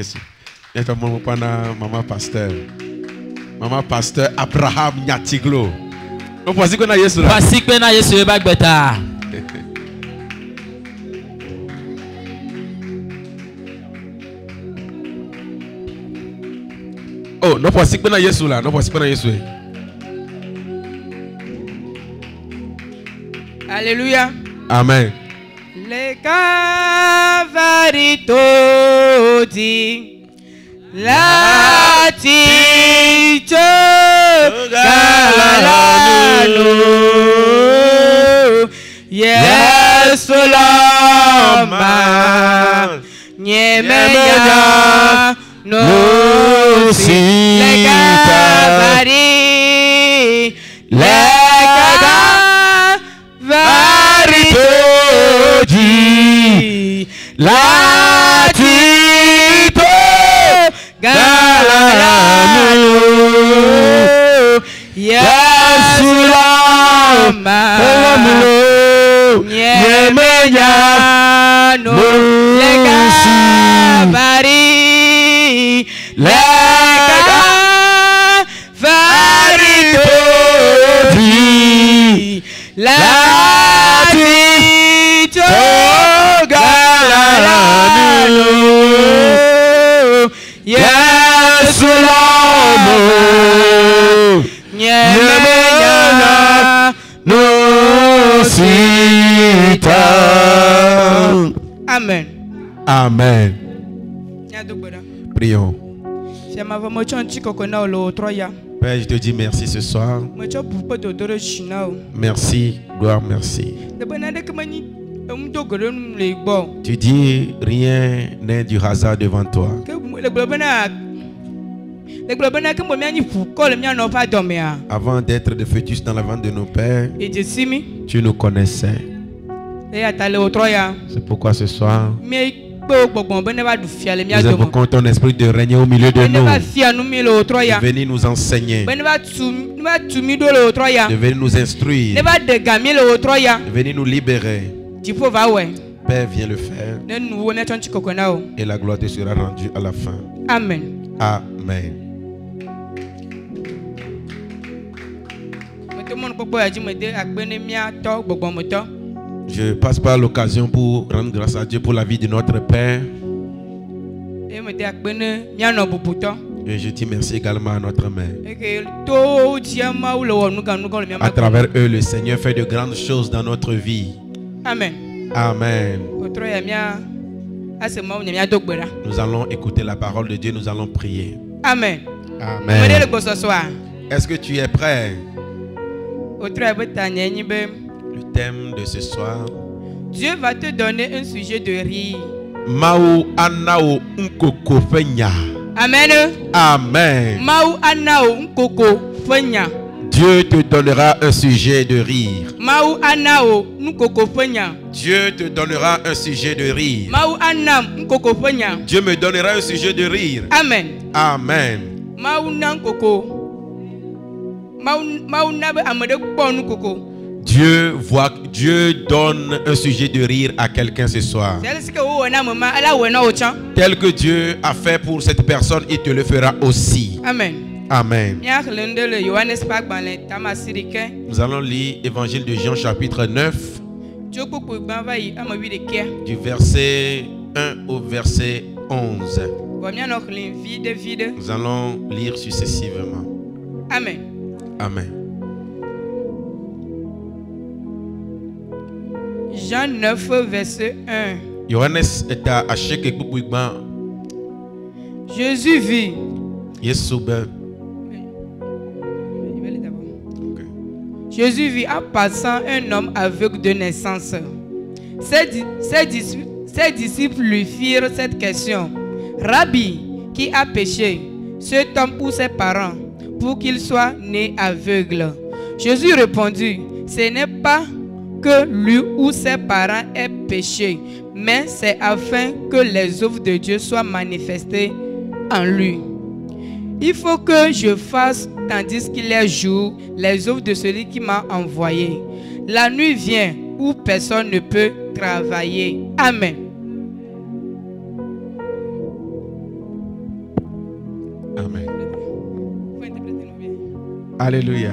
Yes. Et ton maman pana maman pasteur. Maman pasteur Abraham Nyatiglo. On pense qu'on a Yesu là. Parce que na Yesu ba gbeta. Oh, non pense qu'on a Yesu là, non pense qu'on a Yesu. Alléluia. Amen. Le cavarito di la tito galano Yesu lama nyemeya no si le cavari le cavarito la tito galano Yesu lama nyemeya no le cavari le cavarito di la tito galano Yesu lama nyemeya no sita. Amen. Amen. Prions. Père, je te dis merci ce soir. Merci, gloire, merci. Tu dis rien n'est du hasard devant toi. Avant d'être de fœtus dans la ventre de nos pères, tu nous connaissais. C'est pourquoi ce soir, nous invoquons ton esprit de régner au milieu de nous, de venir nous enseigner, de venir nous instruire, de venir nous libérer. Père, viens le faire et la gloire te sera rendue à la fin. Amen. Amen. Je passe par l'occasion pour rendre grâce à Dieu pour la vie de notre Père. Et je dis merci également à notre mère. À travers eux, le Seigneur fait de grandes choses dans notre vie. Amen. Amen. Nous allons écouter la parole de Dieu, nous allons prier. Amen. Amen. Est-ce que tu es prêt? Le thème de ce soir. Dieu va te donner un sujet de rire. Mau anao nkoko fenya. Amen. Amen. Mau anao nkoko fenya. Dieu te donnera un sujet de rire. Mau anao nkoko fenya. Dieu te donnera un sujet de rire. Mau anam nkoko fenya. Dieu me donnera un sujet de rire. Amen. Amen. Mau nankoko. Mau nabe amade kponu koko. Dieu donne un sujet de rire à quelqu'un ce soir. Tel que Dieu a fait pour cette personne, il te le fera aussi. Amen. Amen. Nous allons lire Évangile de Jean chapitre 9, du verset 1 au verset 11. Nous allons lire successivement. Amen. Amen. Jean 9, verset 1. Jésus vit. Jésus vit en passant un homme aveugle de naissance. Ses disciples lui firent cette question. Rabbi, qui a péché, cet homme ou ses parents, pour qu'il soit né aveugle? Jésus répondit, ce n'est pas que lui ou ses parents aient péché, mais c'est afin que les œuvres de Dieu soient manifestées en lui. Il faut que je fasse, tandis qu'il est jour, les œuvres de celui qui m'a envoyé. La nuit vient où personne ne peut travailler. Amen. Amen. Alléluia.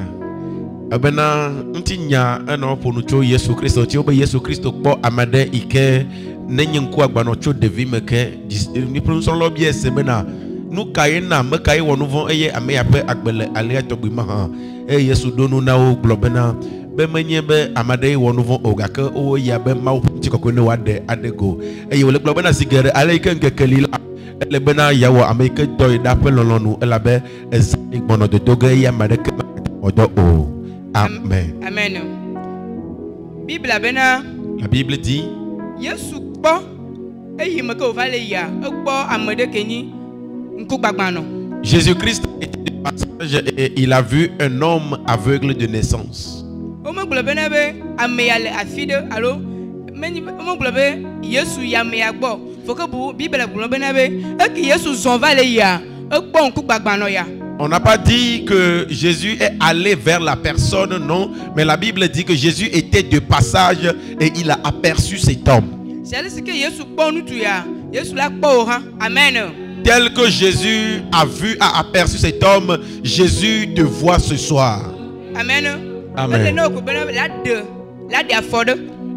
Abena ntinya eno ponu cho Yesu Kristo ti obe Yesu Kristo po amade ike nenyenku agbano cho devi meke ni pronson lo bie sebena nu kai na me kai wonu von eye ame ya pe agbele ale atogbi ma ha e Yesu donu na o globena be menye be amade wonu von ogake o ya be ma ti kokko ne wade adego e wole globena sigere ale ike nkekelila le bena yawo ame ke doy da pe lolonu elabe ezani gbono de doge ya madeke odo o. Amen. Amen. Bible abena. La Bible dit. Yesu kpo eyi me ko vale ya kpo amede keni nku gbagbano. Jésus-Christ était de passage et il a vu un homme aveugle de naissance. O mo glo bena be ame ya le afide allo meni o mo glo be Yesu ya me ya gbo foko bu Bible glo bena be e ki Yesu zon vale ya kpo nku gbagbano ya. On n'a pas dit que Jésus est allé vers la personne, non, mais la Bible dit que Jésus était de passage et il a aperçu cet homme. Amen. Tel que Jésus a vu, a aperçu cet homme, Jésus te voit ce soir. Amen. Amen.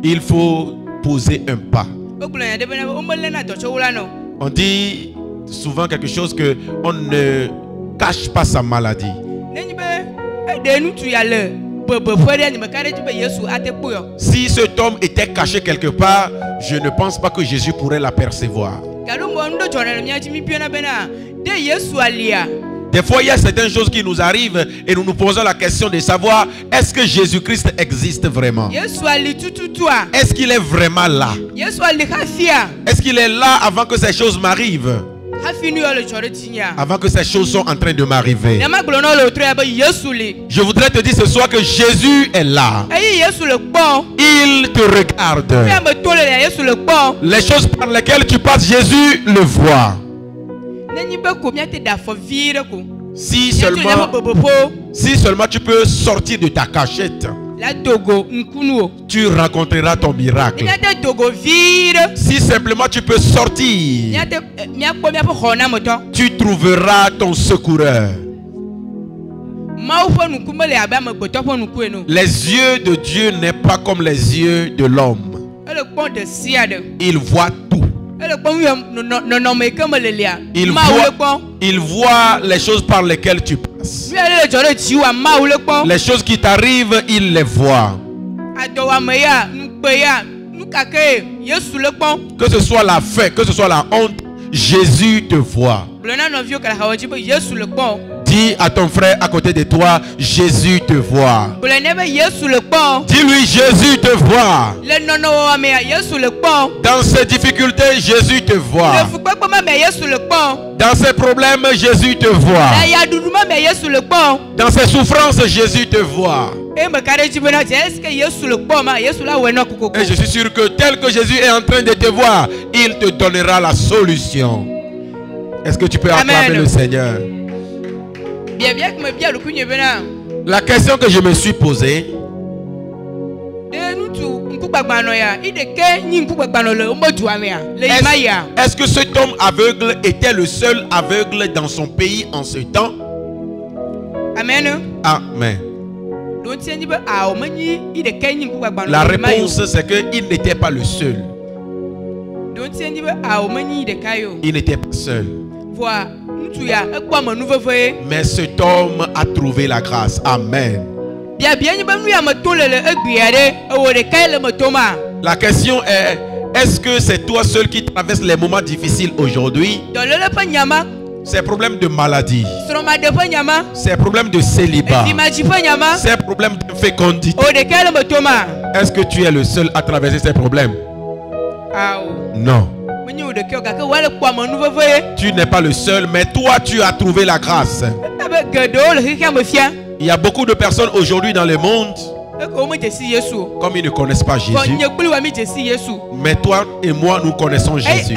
Il faut poser un pas. On dit souvent quelque chose que on ne cache pas sa maladie. Si cet homme était caché quelque part, je ne pense pas que Jésus pourrait l'apercevoir. Des fois, il y a certaines choses qui nous arrivent et nous nous posons la question de savoir est-ce que Jésus-Christ existe vraiment? Est-ce qu'il est vraiment là? Est-ce qu'il est là avant que ces choses m'arrivent? Avant que ces choses sont en train de m'arriver. Je voudrais te dire ce soir que Jésus est là. Il te regarde. Les choses par lesquelles tu passes, Jésus le voit. Si seulement tu peux sortir de ta cachette, tu rencontreras ton miracle. Si simplement tu peux sortir, tu trouveras ton secoureur. Les yeux de Dieu n'est pas comme les yeux de l'homme. Il voit tout. Il voit les choses par lesquelles tu passes. Les choses qui t'arrivent, il les voit. Que ce soit la faim, que ce soit la honte, Jésus te voit. Dis à ton frère à côté de toi, Jésus te voit. Dis-lui, Jésus te voit. Dans ses difficultés, Jésus te voit. Dans ses problèmes, Jésus te voit. Dans ses souffrances, Jésus te voit. Et je suis sûr que tel que Jésus est en train de te voir, il te donnera la solution. Est-ce que tu peux acclamer le Seigneur? La question que je me suis posée, est-ce que cet homme aveugle était le seul aveugle dans son pays en ce temps? Amen. Amen. La réponse c'est qu'il n'était pas le seul. Il n'était pas seul. Mais cet homme a trouvé la grâce. Amen. La question est, est-ce que c'est toi seul qui traverse les moments difficiles aujourd'hui? Ces problèmes de maladie, ces problèmes de célibat, ces problèmes de fécondité, est-ce que tu es le seul à traverser ces problèmes? Non. Tu n'es pas le seul, mais toi tu as trouvé la grâce. Il y a beaucoup de personnes aujourd'hui dans le monde, comme ils ne connaissent pas Jésus. Mais toi et moi, nous connaissons Jésus.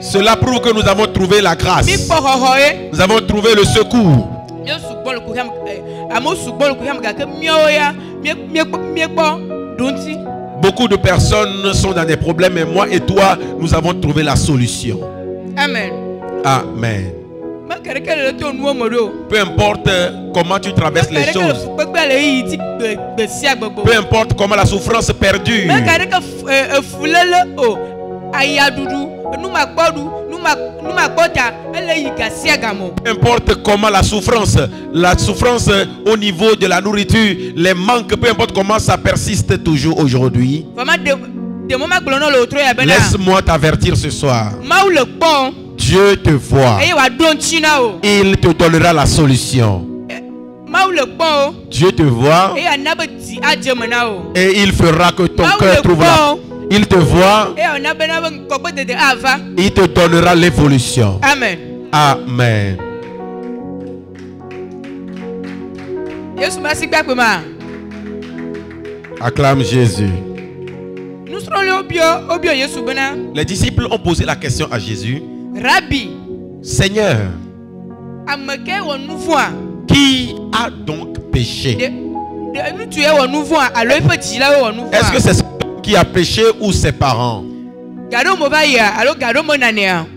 Cela prouve que nous avons trouvé la grâce. Nous avons trouvé le secours. Beaucoup de personnes sont dans des problèmes, mais moi et toi, nous avons trouvé la solution. Amen. Amen. Peu importe comment tu traverses les choses. Peu importe comment la souffrance perdure. Peu importe comment la souffrance au niveau de la nourriture, les manques, peu importe comment ça persiste toujours aujourd'hui. Laisse-moi t'avertir ce soir. Dieu te voit. Il te donnera la solution. Dieu te voit et il fera que ton cœur trouve la. Il te voit. Il te donnera l'évolution. Amen. Amen. Acclame Jésus. Les disciples ont posé la question à Jésus. Rabbi, Seigneur, qui a donc péché? Est-ce que c'est celui qui a péché ou ses parents?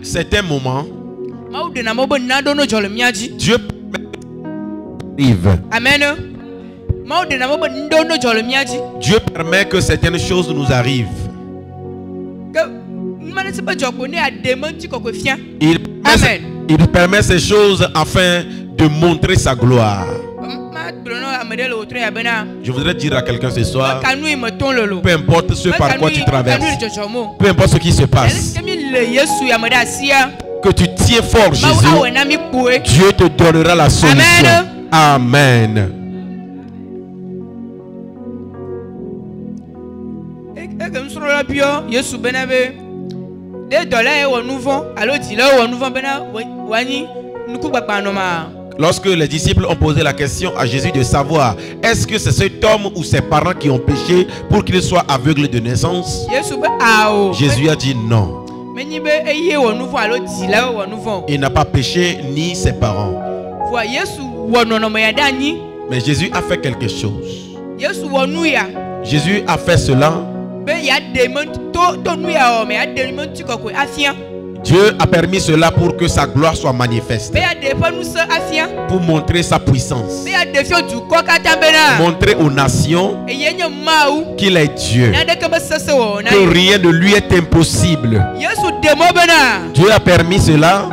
C'est un moment. Dieu arrive. Amen. Dieu permet que certaines choses nous arrivent. Il permet ces choses afin de montrer sa gloire. Je voudrais dire à quelqu'un ce soir, peu importe ce par quoi tu traverses, peu importe ce qui se passe, que tu tiens fort Jésus, Dieu te donnera la solution. Amen. Lorsque les disciples ont posé la question à Jésus de savoir est-ce que c'est cet homme ou ses parents qui ont péché pour qu'il soit aveugle de naissance, Jésus a dit non. Il n'a pas péché ni ses parents. Mais Jésus a fait quelque chose. Jésus a fait cela. Dieu a permis cela pour que sa gloire soit manifeste. Pour montrer sa puissance. Montrer aux nations qu'il est Dieu. Que rien ne lui est impossible. Dieu a permis cela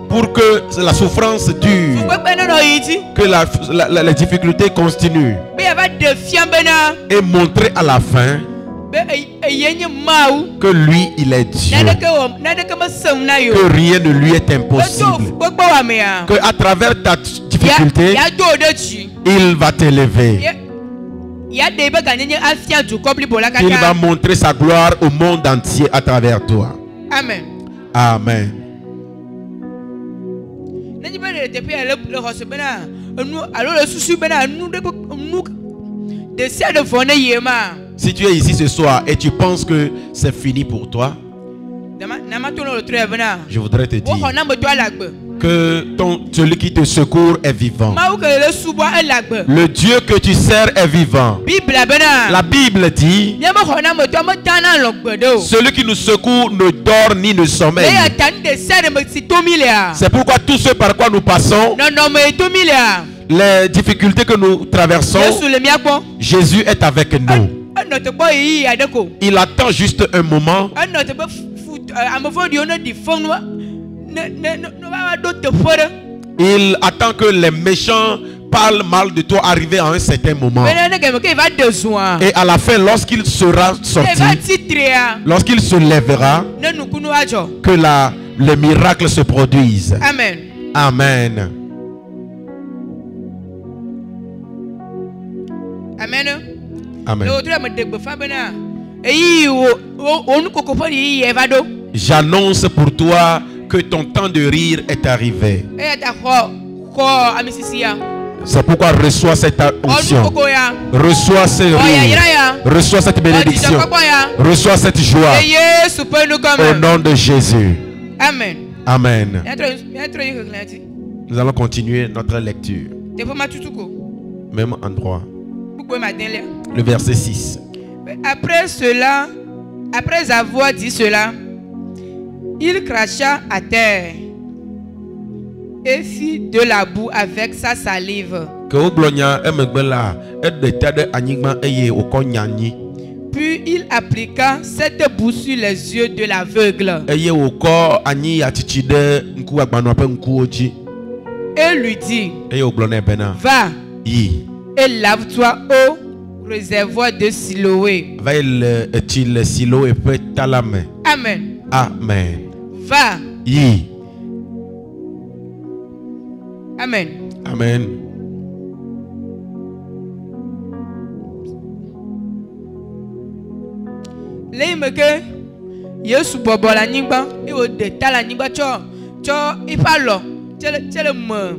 pour que la souffrance dure. Que les difficultés continuent. Et montrer à la fin que lui, il est Dieu. Que rien ne lui est impossible. Que à travers ta difficulté, il va t'élever. Il va montrer sa gloire au monde entier à travers toi. Amen. Amen. Si tu es ici ce soir et tu penses que c'est fini pour toi, je voudrais te dire que celui qui te secourt est vivant. Le Dieu que tu sers est vivant. La Bible dit celui qui nous secourt ne dort ni ne sommeille. C'est pourquoi tout ce par quoi nous passons, les difficultés que nous traversons, Jésus est avec nous. Il attend juste un moment. Il attend que les méchants parlent mal de toi arriver à un certain moment. Et à la fin, lorsqu'il sera sorti, lorsqu'il se lèvera, que les miracles se produisent. Amen. Amen. Amen. Amen. J'annonce pour toi que ton temps de rire est arrivé. C'est pourquoi reçois cette onction. Reçois ce rire. Reçois cette bénédiction. Reçois cette joie. Au nom de Jésus. Amen. Amen. Nous allons continuer notre lecture. Même endroit. Le verset 6. Après avoir dit cela, il cracha à terre et fit de la boue avec sa salive. Que o gblɔnya emegbe la, eɖe ta ɖe anyigba eye wòkɔ nya nyi. Puis il appliqua cette boue sur les yeux de l'aveugle. Eye wòkɔ anyi yatsitsi ɖe ŋku agbanɔa ƒe ŋkuwo dzi. Et lui dit, Eye wògblɔ nɛ bena, va yi, et lave-toi au réservoir de Siloé. va yi le etsi le Siloé ƒe ta la me. Amen. Amen. Va. Yi. Amen. Amen. Le ke Yesu bɔbɔ la nyigba, e wo de ta la nyigba tsɔ iƒe alɔ tse le me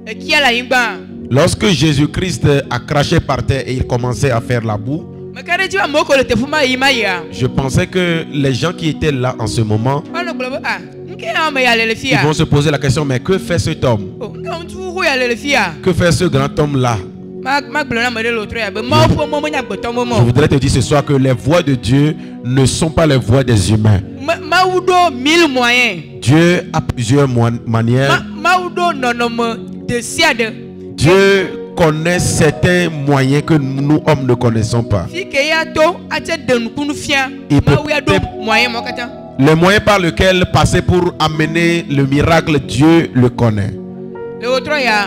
ekia la nyigba. Lorsque Jésus-Christ a craché par terre et il commençait à faire la boue, Me ka ɖe dzi ba moko le teƒe ma yi ma yia. je pensais que les gens qui étaient là en ce moment, Ɔnɔ gblɔ be a nke ya me ya le fi ils ya. vont se poser la question, mais que fait cet homme? O nke ŋutsu ho ya le fi ya. Que fait ce grand homme-là? Ma gblɔ na me ɖe le wotro ya be mawu ƒe mɔ menya gbetɔ Je mɔ. voudrais te dire ce soir que les voix de Dieu ne sont pas les voix des humains. Mawu ɖo 1000 moyens. Dieu a plusieurs manières. Mawu ɖo nɔnɔme de sia de. Dieu connaît certains moyens que nous, hommes, ne connaissons pas. Fi ke ya to atse de nukunu fia. Il peut- Mawu ya ɖo moyen mɔ katã. Les moyens par lesquels passer pour amener le miracle, Dieu le connaît. Le wotro ya.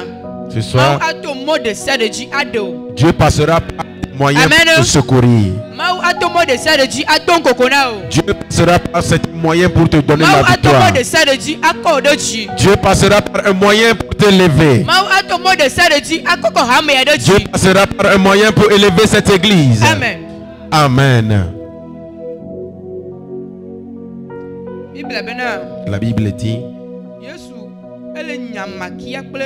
Ce Mawu soir, ato mɔ de sia de dzi aɖe o. Dieu passera par moyens Amen. pour te secourir. Mawu ato mɔ de sia de dzi ato nkoko na o. Dieu passera par cet moyen pour te donner Mawu la ato victoire. mɔ de sia de dzi akɔ o ɖe dzi. Dieu passera par un moyen pour te lever. Mawu ato mɔ de sia de dzi akɔkɔ hame ya ɖe Dieu dzi. passera par un moyen pour élever cette église. Amen. Amen. Bibla bena La Bible dit, Yesu ele nyamakia kple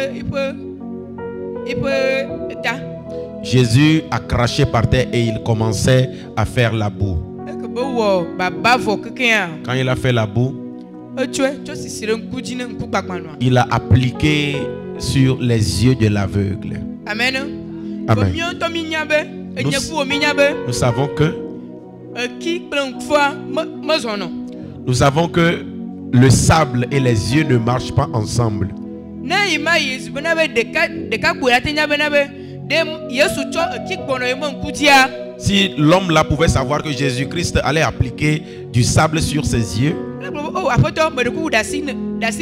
iƒe ta. Jésus a craché par terre et il commençait à faire la boue. Eke be wɔ baba vɔ kekea. Quand il a fait la boue, Etsɔe tso sisi ɖe ŋku dzi ne ŋku gbagbãnɔa. il a appliqué sur les yeux de l'aveugle. Amen. Amen. Míawo ŋutɔ mínya be Nous- enye kuwo mínya be Nous savons que eki kple ŋkufua mezɔnɔ. Nous savons que le sable et les yeux ne marchent pas ensemble. Ne yi ma Yesu bena be ɖeka koe ate nya bena be de Yesu tsɔ eki gbɔnɔ yi me ŋku dzia. Si l'homme là pouvait savoir que Jésus-Christ allait appliquer du sable sur ses yeux, Ne gblɔ be o aƒetɔ me ɖeku ɖe asi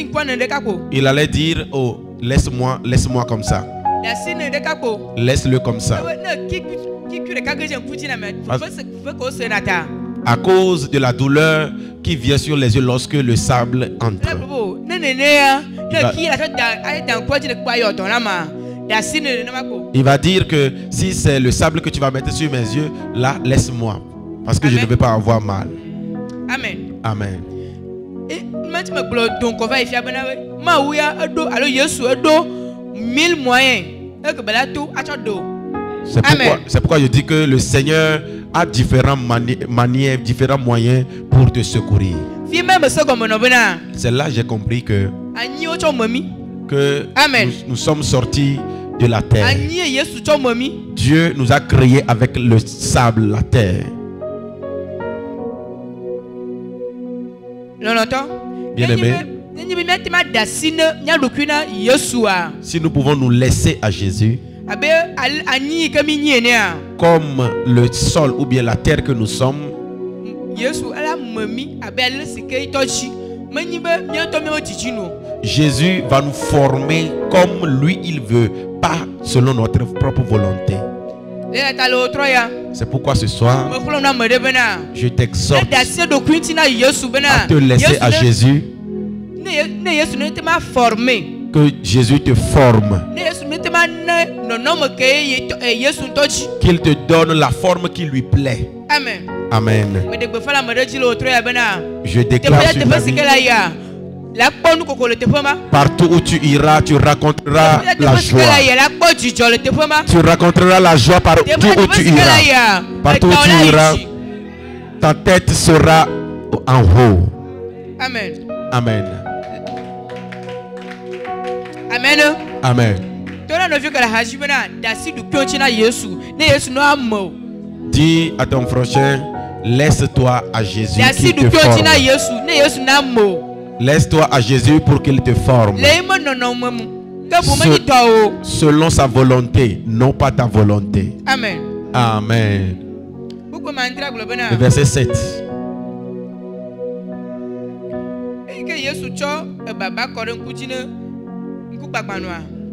ŋkua ne ɖeka ko. il allait dire, oh, laisse-moi comme ça. Ɖe asi ne ɖeka ko. Laisse-le comme ça. Ne kiku ɖeka ge dze ŋku dzi na me Parce- fe ko se na ta. À cause de la douleur qui vient sur les yeux lorsque le sable Ne entre. gblɔ be o ne nenea Il va- ne ki la tsɔ da ŋkua dzi ne kpa yɔ dɔ la ma ɖe asi ne nenema ko. Il va dire que si c'est le sable que tu vas mettre sur mes yeux, là, laisse-moi. Parce que je Amen. ne vais pas avoir mal. Amen. Amen. Mati me gblɔ don kɔ va yi fia bena be Mawu ya eɖo alo Yesu eɖo 1000 moyens eke be la to atsɔ do. Amen. C'est pourquoi je dis que le Seigneur a différentes manières, différents moyens pour te secourir. Fi me me se gɔme nɔ bena C'est là que j'ai compris que anyiwo tsɔ me mi. Amen. nous sommes sortis de la terre. Anyi ye Yesu tsɔ me mi. Dieu nous a créés avec le sable, la terre. Lɔlɔtɔ. Bien-aimé. Nenye be miate ma da asi ne mía ɖokui na Yesua. Si nous pouvons nous laisser à Jésus, Abe anyi yi ke mi nyi enea. comme le sol ou bien la terre que nous sommes, Yesu ela me mi abe ale si ke tɔ dzi. Menyi be mía ŋutɔ míawo dzidzi no. Jésus va nous former comme lui il veut, pas selon notre propre volonté. Le ta le wotrɔ ya. C'est pourquoi ce soir, Me xlɔm na ame ɖe bena. je t'exhorte Ne da asi ɖokui ŋuti na Yesu bena. à te laisser à Jésus, Ne Yesu ne te ma former. que Jésus te forme, Ne Yesu ne te ma ne nɔnɔme ke Yesu ŋutɔ dzi. qu'il te donne la forme qui lui plaît. Amen. Amen. Me ɖe gbefa le ame ɖe dzi le wotrɔ ya bena. Je Teƒe déclare ya sur ta teƒe si vie, ke la ya. La kpɔ nukoko le teƒe ma. partout où tu iras, tu raconteras la Teƒe si ke la joie. ya la kpɔ dzidzɔ le teƒe ma. Tu raconteras la joie partout où Teƒe tu si ke la iras. ya. Partout où Etɔwo la tu yi iras, dzi. ta tête sera en haut. Amen. Amen. Amen. Amen. Tona nɔvi ke le ha dzi bena da asi ɖokuiwo ŋuti na Yesu. Ne Yesu no ame o. Dis à ton prochain, laisse-toi à Jésus Da asi qui te ɖokuiwo ŋuti forme. na Yesu. Ne Yesu na ame o. Laisse-toi à Jésus pour qu'il te forme. Selon sa volonté, non pas ta volonté. Amen. Amen. Le verset 7.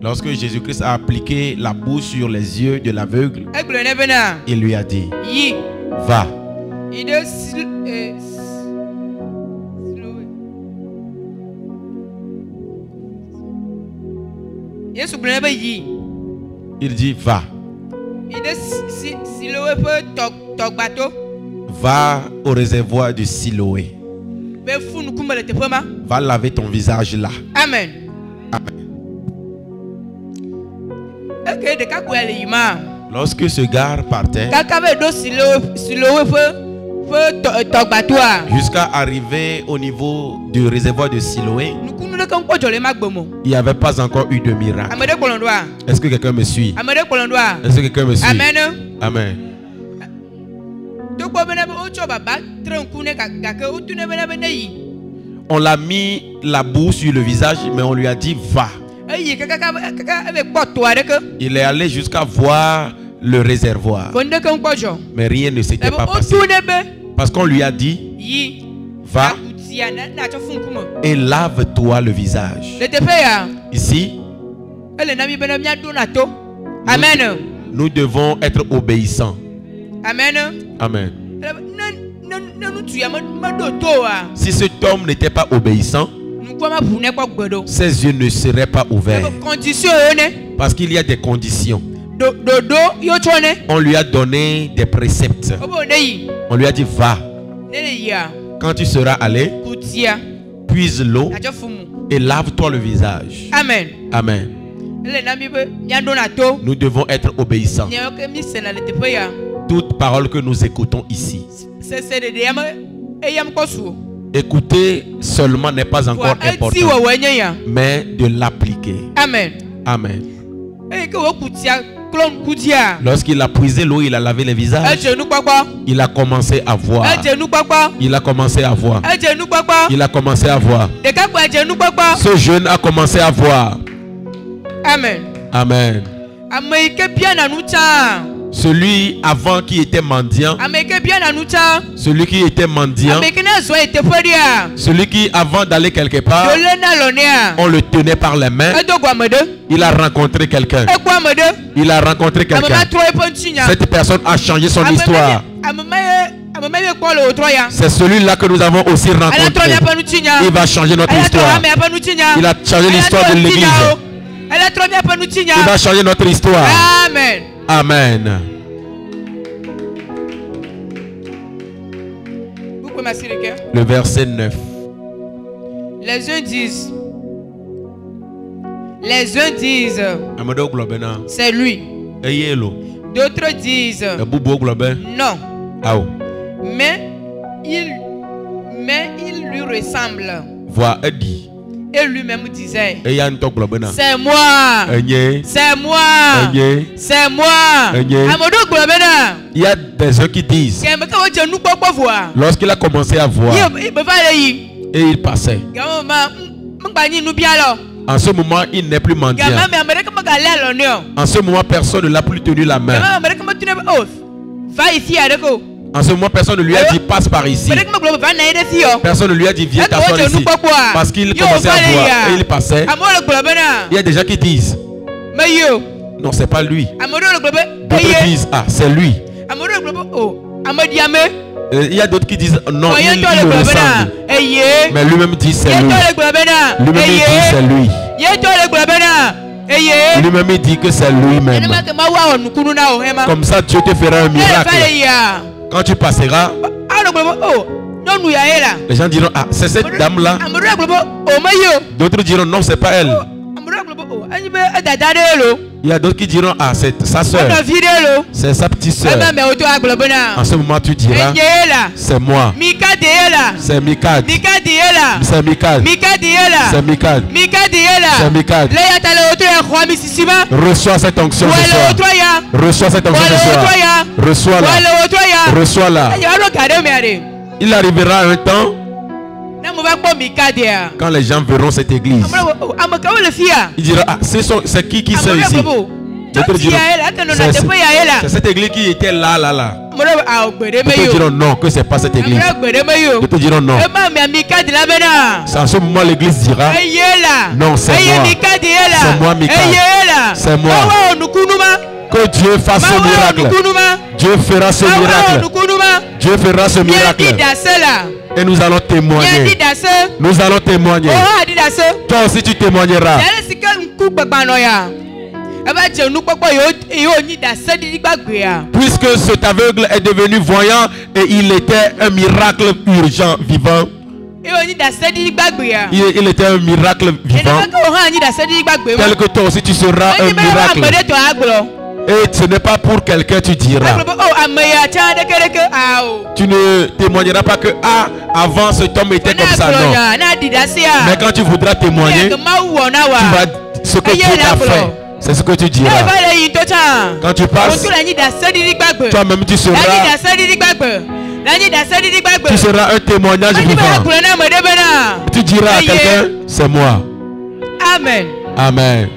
Lorsque Jésus-Christ a appliqué la boue sur les yeux de l'aveugle, il lui a dit, va. Il dit, va. Va au réservoir de Siloé. Va laver ton visage là. Amen. Amen. Lorsque ce gars partait, jusqu'à arriver au niveau du réservoir de Siloé, il n'y avait pas encore eu de miracle. Est-ce que quelqu'un me suit? Est-ce que quelqu'un me suit? Amen. Amen. On l'a mis la boue sur le visage, mais on lui a dit va. Il est allé jusqu'à voir le réservoir, mais rien ne s'était pas passé. Parce qu'on lui a dit, va et lave-toi le visage. Ici, nous devons être obéissants. Amen. Amen. Si cet homme n'était pas obéissant, ses yeux ne seraient pas ouverts. Parce qu'il y a des conditions. On lui a donné des préceptes. On lui a dit va. Quand tu seras allé, puise l'eau et lave-toi le visage. Amen. Amen. Nous devons être obéissants. Toute parole que nous écoutons ici, écouter seulement n'est pas encore important, mais de l'appliquer. Amen. Amen. Lorsqu'il a puisé l'eau, il a lavé les visages. Il a commencé à voir. Il a commencé à voir. Il a commencé à voir. Ce jeune a commencé à voir. Amen. Amen. Celui avant qui était mendiant, celui qui était mendiant, celui qui avant d'aller quelque part, on le tenait par les mains, il a rencontré quelqu'un. Il a rencontré quelqu'un. Cette personne a changé son histoire. C'est celui-là que nous avons aussi rencontré. Il va changer notre histoire. Il a changé l'histoire de l'église. Il va changer notre histoire. Amen. Amen. Le verset 9. Les uns disent, c'est lui. D'autres disent, non. Mais il lui ressemble. Et lui-même disait, c'est moi. C'est moi. C'est moi. Il y a des gens qui disent, lorsqu'il a commencé à voir, et il passait. En ce moment, il n'est plus mendiant. En ce moment, personne ne l'a plus tenu la main. Va ici, en ce moment, personne ne lui a dit passe par ici. Personne ne lui a dit viens t'asseoir ici. Parce qu'il commençait à voir et il passait. Il y a des gens qui disent non, c'est pas lui. D'autres disent ah, c'est lui. Il y a d'autres qui disent non, il me ressemble. Mais lui-même dit c'est lui. Lui-même dit c'est lui. Lui-même dit que c'est lui-même. Comme ça, Dieu te fera un miracle. Quand tu passeras, les gens diront ah, c'est cette dame-là. D'autres diront non, c'est pas elle. Il y a d'autres qui diront ah, c'est sa soeur. C'est sa petite soeur. En ce moment, tu diras c'est moi. C'est Mikad. C'est Mikad. C'est Mikad. C'est Mikad. Reçois cette onction ce soir. Reçois cette onction ce soir. Reçois-la. Reçois-la. Il arrivera un temps Quand les gens verront cette église, ils diront, ah, c'est qui c'est ici? D'autres diront, c'est cette église qui était là. D'autres diront non, que c'est pas cette église. D'autres diront non. C'est en ce moment l'église dira, non, c'est moi. C'est moi, Mika. C'est moi. Que Dieu fasse ce miracle. Dieu fera ce miracle. Dieu fera ce miracle. Et nous allons témoigner. Nous allons témoigner. Toi aussi tu témoigneras. Puisque cet aveugle est devenu voyant et il était un miracle urgent, vivant. Il était un miracle vivant. Tel que toi aussi tu seras un miracle. Et ce n'est pas pour quelqu'un tu diras. Tu ne témoigneras pas que avant cet homme était comme ça, non. Mais quand tu voudras témoigner, tu vas ce que Dieu t'a fait. C'est ce que tu diras. Quand tu passes, toi-même tu seras un témoignage vivant. Tu diras à quelqu'un, c'est moi. Amen. Amen.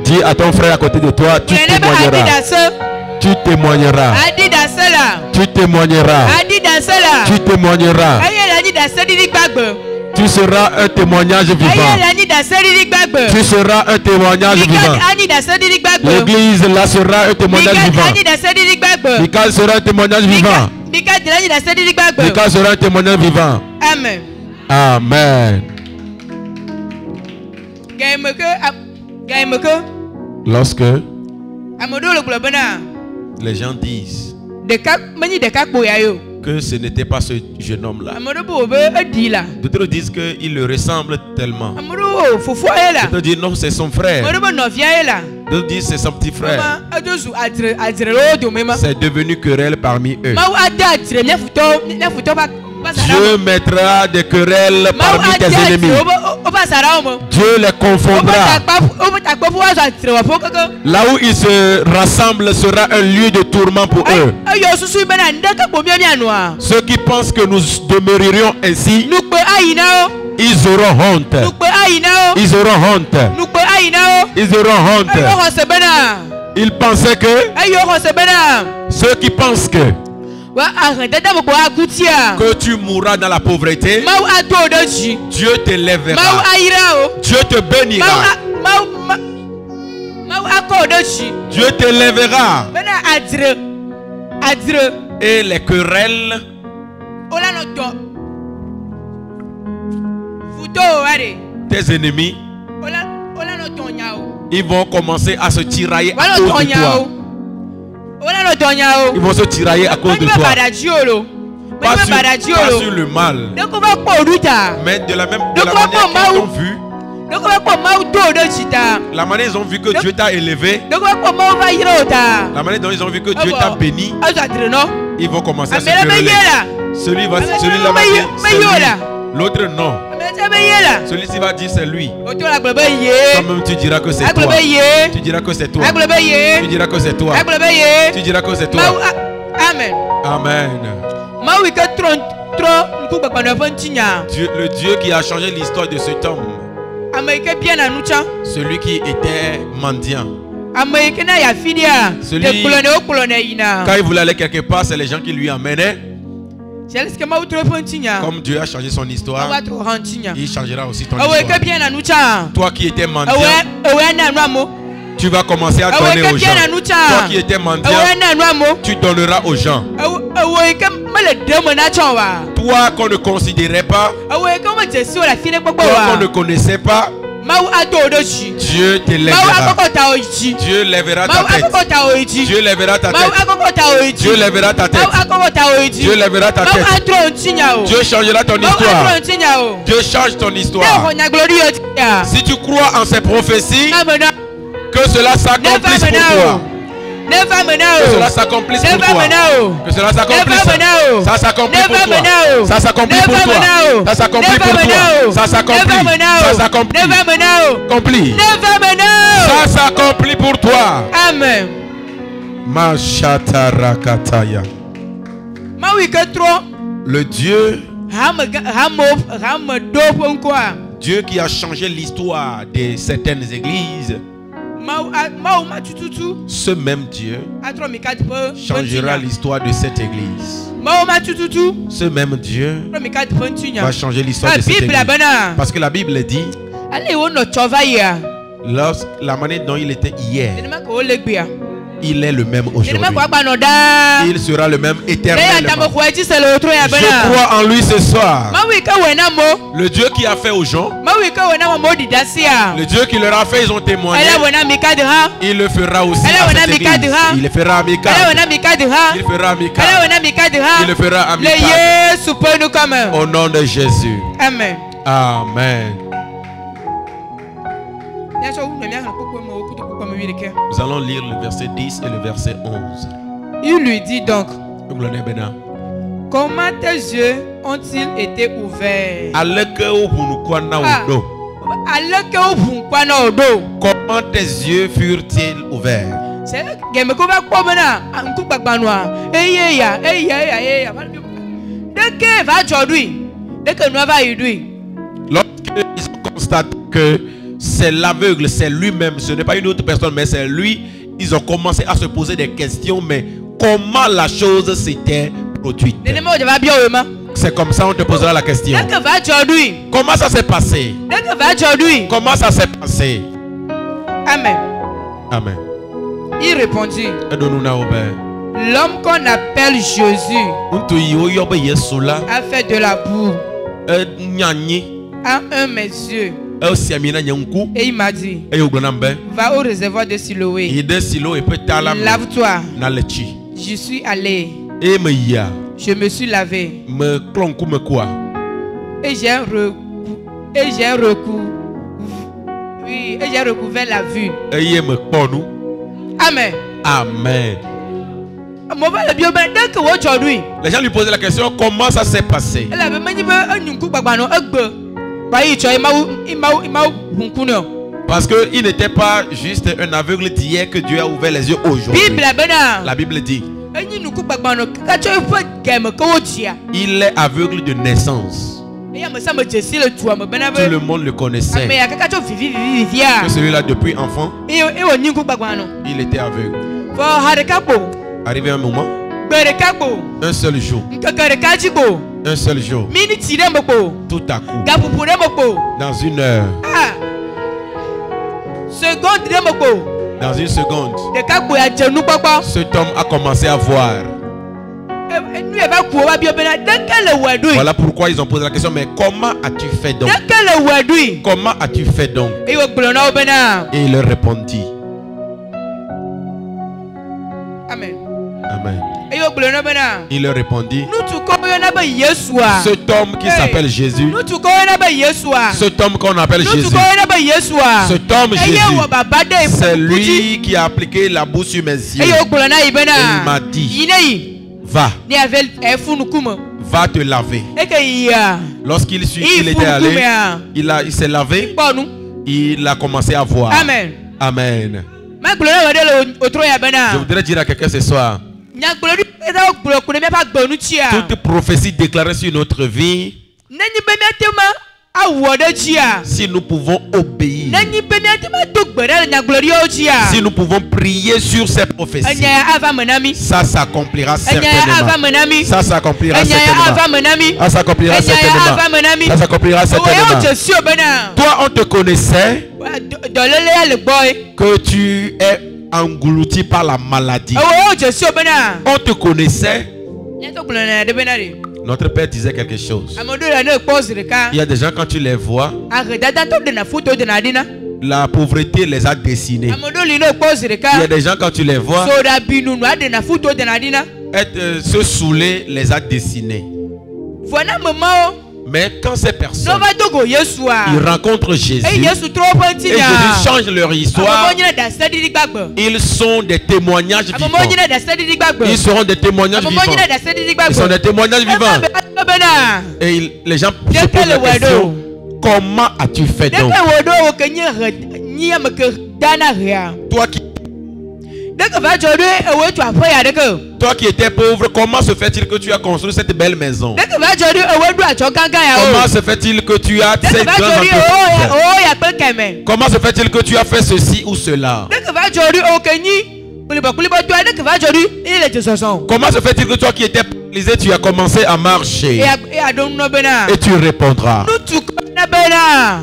Dis à ton frère à côté de toi, tu témoigneras. Tu témoigneras. Tu témoigneras. Tu témoigneras. Tu seras un témoignage vivant. Tu seras un témoignage vivant. L'église là sera un témoignage vivant. Michael sera un témoignage vivant. Michael sera un témoignage vivant. Amen. Amen. Lorsque les gens disent que ce n'était pas ce jeune homme-là, d'autres disent qu'il le ressemble tellement. D'autres disent non, c'est son frère. D'autres disent c'est son petit frère. C'est devenu querelle parmi eux. Dieu mettra des querelles parmi tes ennemis. Dieu les confondra. Là où ils se rassemblent sera un lieu de tourment pour eux. Ceux qui pensent que nous demeurerions ainsi, ils auront honte. Ils auront honte. Ils auront honte. Ils pensaient que ceux qui pensent que tu mourras dans la pauvreté, Dieu te lèvera. Dieu te bénira. Dieu te lèvera. Et les querelles tes ennemis, ils vont commencer à se tirailler à cause de toi. Ils vont se tirailler à cause de toi. Pas sur le mal, mais de la manière qu'ils ont vu. La manière ils ont vu que Dieu t'a élevé, la manière dont ils ont vu que Dieu t'a béni, ils vont commencer à se quereller. Celui-là va dire c'est lui, l'autre non. Celui-ci va dire c'est lui. Toi-même tu diras que c'est toi. Tu diras que c'est toi. Tu diras que c'est toi. Tu diras que c'est toi. Amen. Amen. Le Dieu qui a changé l'histoire de cet homme, celui qui était mendiant, celui, quand il voulait aller quelque part, c'est les gens qui lui amenaient. Comme Dieu a changé son histoire, il changera aussi ton histoire. Toi qui étais mendiant, tu vas commencer à donner aux gens. Toi qui étais mendiant, tu donneras aux gens. Toi qu'on ne considérait pas, toi qu'on ne connaissait pas, Dieu te lèvera. Dieu lèvera ta tête. Dieu lèvera ta tête. Dieu lèvera ta tête. Dieu lèvera ta tête. Dieu changera ton histoire. Dieu change ton histoire. Si tu crois en ces prophéties, que cela s'accomplisse pour toi. Que cela s'accomplisse pour toi. Que cela s'accomplisse. Ça s'accomplit pour toi. Ça s'accomplit pour toi. Ça s'accomplit pour toi. Ça s'accomplit. Ça s'accomplit. Accompli. Ça s'accomplit pour toi. Amen. Mashatarakataya. Le Dieu qui a changé l'histoire de certaines églises, ce même Dieu changera l'histoire de cette église. Ce même Dieu va changer l'histoire de cette église. Parce que la Bible dit, lorsque la manière dont il était hier, il est le même aujourd'hui. Il sera le même éternellement. Je crois en lui ce soir. Le Dieu qui a fait aux gens, le Dieu qui leur a fait, ils ont témoigné. Il le fera aussi à cette église. Il le fera amical. Il le fera amical. Il le fera amical. Au nom de Jésus. Amen. Amen. Nous allons lire le verset 10 et le verset 11. Il lui dit donc, comment tes yeux ont-ils été ouverts? Comment tes yeux furent-ils ouverts? Lorsqu'ils ont constaté que c'est l'aveugle, c'est lui-même, ce n'est pas une autre personne, mais c'est lui, ils ont commencé à se poser des questions, mais comment la chose s'était produite? C'est comme ça on te posera la question. Comment ça s'est passé? Comment ça s'est passé? Amen. Amen. Il répondit, l'homme qu'on appelle Jésus a fait de la boue à un mes yeux. Et il m'a dit, va au réservoir de Siloé, lave-toi. Je suis allé, je me suis lavé, et j'ai recouvert la vue. Amen. Amen. Les gens lui posaient la question, comment ça s'est passé? Parce qu'il n'était pas juste un aveugle d'hier que Dieu a ouvert les yeux aujourd'hui. La Bible dit, il est aveugle de naissance. Tout le monde le connaissait. Que celui-là, depuis enfant, il était aveugle. Arrivé un moment, un seul jour, un seul jour, tout à coup, dans une heure, dans une seconde, cet homme a commencé à voir. Voilà pourquoi ils ont posé la question, mais comment as-tu fait donc? Comment as-tu fait donc? Et il leur répondit. Amen. Amen. Il leur répondit, cet homme qui s'appelle Jésus, cet homme qu'on appelle Jésus, cet homme Jésus, c'est lui qui a appliqué la boue sur mes yeux. Et il m'a dit, va te laver. Lorsqu'il était allé, il s'est lavé, il a commencé à voir. Amen. Amen. Je voudrais dire à quelqu'un ce soir, toute prophétie déclarée sur notre vie, si nous pouvons obéir, si nous pouvons prier sur ces prophéties, ça s'accomplira certainement. Ça s'accomplira certainement. Ça s'accomplira certainement. Ça s'accomplira certainement. Toi, on te connaissait que tu es englouti par la maladie. On te connaissait. Notre père disait quelque chose. Il y a des gens, quand tu les vois, la pauvreté les a dessinés. Il y a des gens, quand tu les vois, se saouler les a dessinés. Mais quand ces personnes ils rencontrent Jésus et Jésus change leur histoire, ils sont des témoignages vivants. Ils seront des témoignages vivants. Ils sont des témoignages vivants. Et les gens se posent la question, comment as-tu fait donc? Toi qui Toi qui étais pauvre, comment se fait-il que tu as construit cette belle maison? Comment se fait-il que tu as ces grands entreprises? Comment se fait-il que tu as fait ceci ou cela? Comment se fait-il que toi qui étais paralysé, tu as commencé à marcher? Et tu répondras.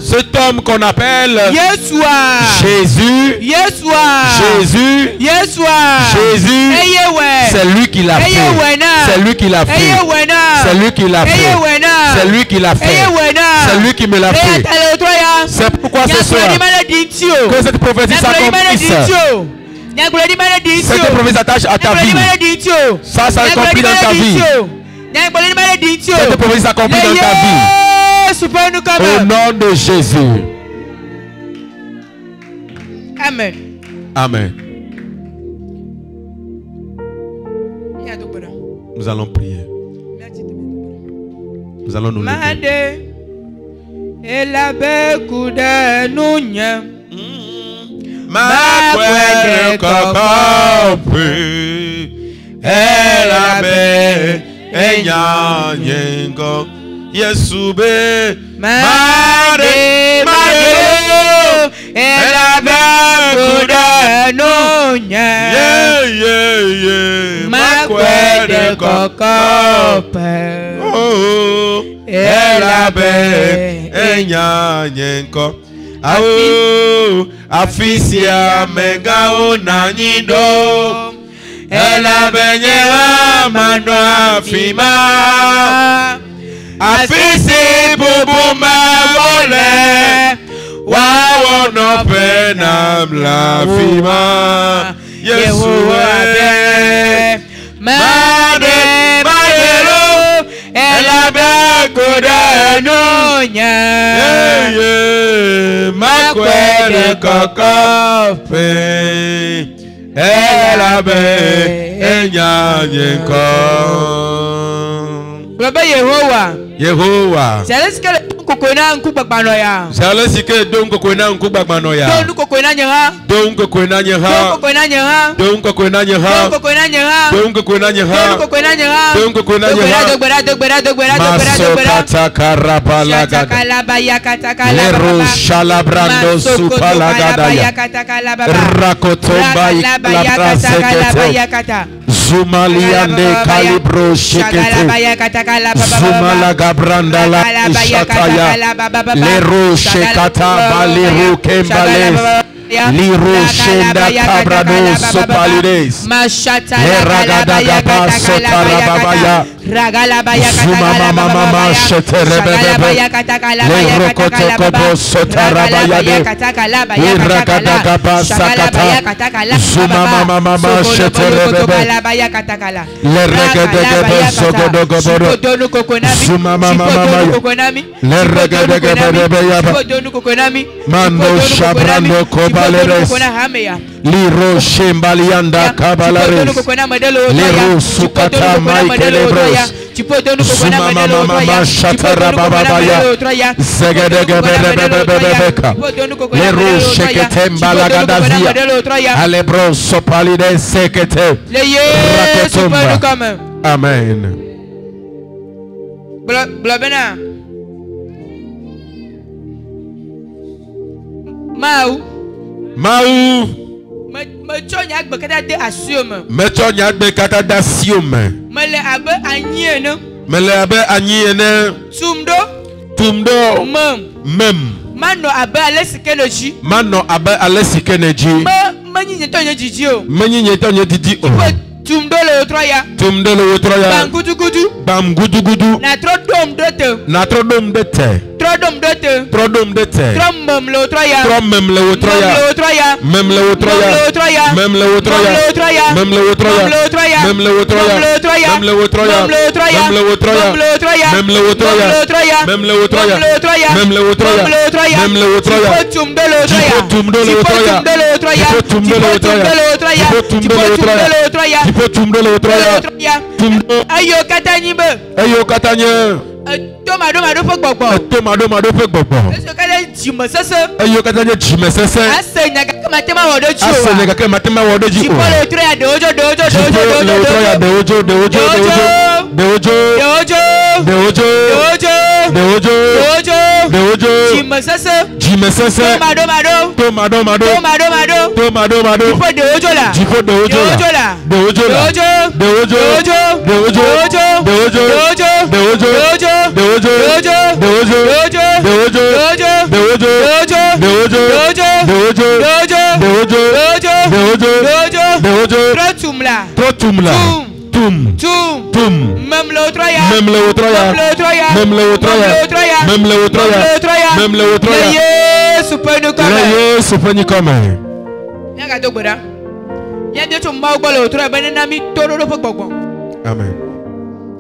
Cet homme qu'on appelle Jésus, c'est lui qui l'a fait. C'est lui qui l'a fait. C'est lui qui l'a fait. C'est lui qui l'a fait. C'est lui qui me l'a fait. C'est pourquoi ce soir que cette prophétie s'accomplisse. Cette prophétie s'attache à ta vie. Ça s'accomplit dans ta vie. Cette prophétie s'accomplit dans ta vie. Au nom de Jésus. Amen. Amen. Nous allons prier. Nous allons nous lever. Yesube mare elabe kudanunya makwede kokope elabe enyanyenko awo afisia megao nanyido elabe nyewa mano afima afisi bubu mabole wawono pena mlafima Yesuwe made madero elabe kudanunya makwede kokofe elabe enyanyenko. Yehovah. C'est là ce que donc koina nkubagmanoya. Donc koina nyaha. Donc koina nyaha. Donc koina nyaha. Donc koina nyaha. Donc koina nyaha. Donc koina nyaha. Donc koina nyaha. Donc koina nyaha. Masokata karabalaga. Lero shalabrando supalagada. Rakotomba iklabrasekete. Zumaliande kalibro shekete. Zumalaga branda la ishataya. Lero shekata baliru kembales. Liru shenda kabrado sopalides. Leragada gaba sotarababaya. Zuma mama mama sheterebebebe. Lero kotokobo sotarabayade. Leragada gaba sakata. Zuma mama mama sheterebebe. Leragada gaba sogodogoboro. Zuma mama mama. Leragada gaba yaba. Mando shabrando kobaleres. Liro shembalianda kabalares. Liro sukata maikelebros. Zuma mama mama shatarababaya. Zegedegedebebebebeka. Liro sheketemba lagadazia. Alebros sopalides sekete. Rakotomba. Amen. Blabena. Mau. Mecho nyagbe kata da siome. Mele abe anyiene. Tumdo. Mem. Mano abe alesikeneji. Manyi didi o. Tumdo le otroya. Bamgudugudu. Na trodom dete. Trodom dete. Trommem le otroya. Mem le otroya. Mem le otroya. Mem le otroya. Mem le otroya. Mem le otroya. Mem le otroya. Mem le otroya. Mem le otroya. Mem le otroya. Mem le otroya. Mem le otroya. Mem le otroya. Tumdo le otroya. Tumdo le otroya. Tumdo le otroya. Tumdo le otroya. Ayo katanye. Tomado fe gbogbo. Tomado fe gbogbo. Eso kale jimo sese. Eyo kata nye jime sese. Ase nyaga ke matema wodo chi. Ase nyaga ke matema wodo ji. Jipo le otro ya de ojo. Jimo sese. Tomado. Jipo de ojo Même le autre.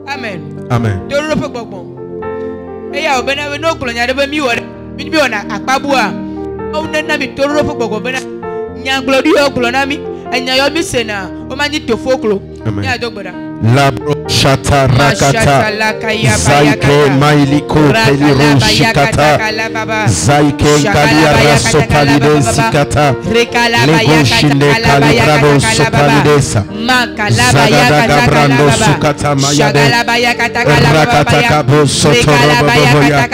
Amen. Amen. Eya obena we no klonya de be mi wore. Mi bi ona akpabua. O na mi tororo fo gbogbo bena. Nya glodi yo glona mi. Enya yo mi sena. O ma ni tofoklo. Ya dogbora. La shata rakata. Zaike mailiko peliru shikata. Zaike kalia raso palide zikata. Lego shinde kalibrado sopalidesa. Zagada brando sukata mayade. Rakata kabo sotorobo boya.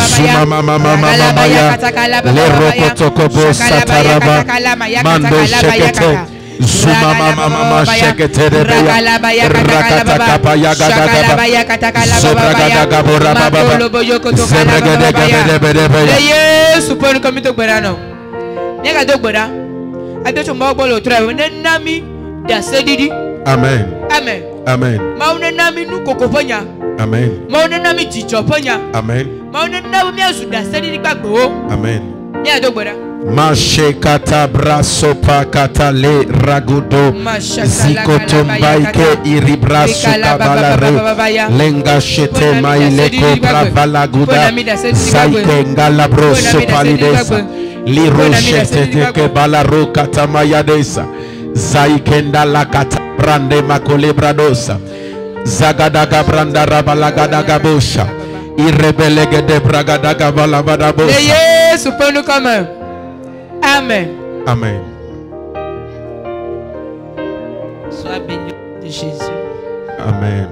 Zuma mama maya. Leroko tokobo sataraba. Mando shekete. Zuma mama shekete rebeya. Rakata kapa yagada gaba. Sobragada gabora baba. Zebregede gabede beya. Yesu pon komito gberano. Nega dogbora. Abeto mbolo trawe nami da sedidi. Amen. Mauna nami nu kokoponya. Amen. Mauna nami jichoponya. Amen. Mauna nami miazu da sedidi gbagbo. Amen. Nega dogbora. Mashekata braso pakata le ragudo zikotombaike iribrasu kabalare lenga shete maileko bravalaguda zaike ngalabroso palidesa liro shete teke balaro katamayadesa zaike ndalakata brande makolebradosa zagadaga branda rabalagadaga bosha irebelegede bragadaga balabadabosa. Yesu ponu kama. Amen. Sois béni de Jésus. Amen.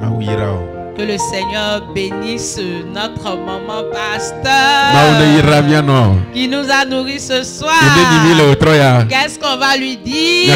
Que le Seigneur bénisse notre maman pasteur qui nous a nourris ce soir. Qu'est-ce qu'on va lui dire?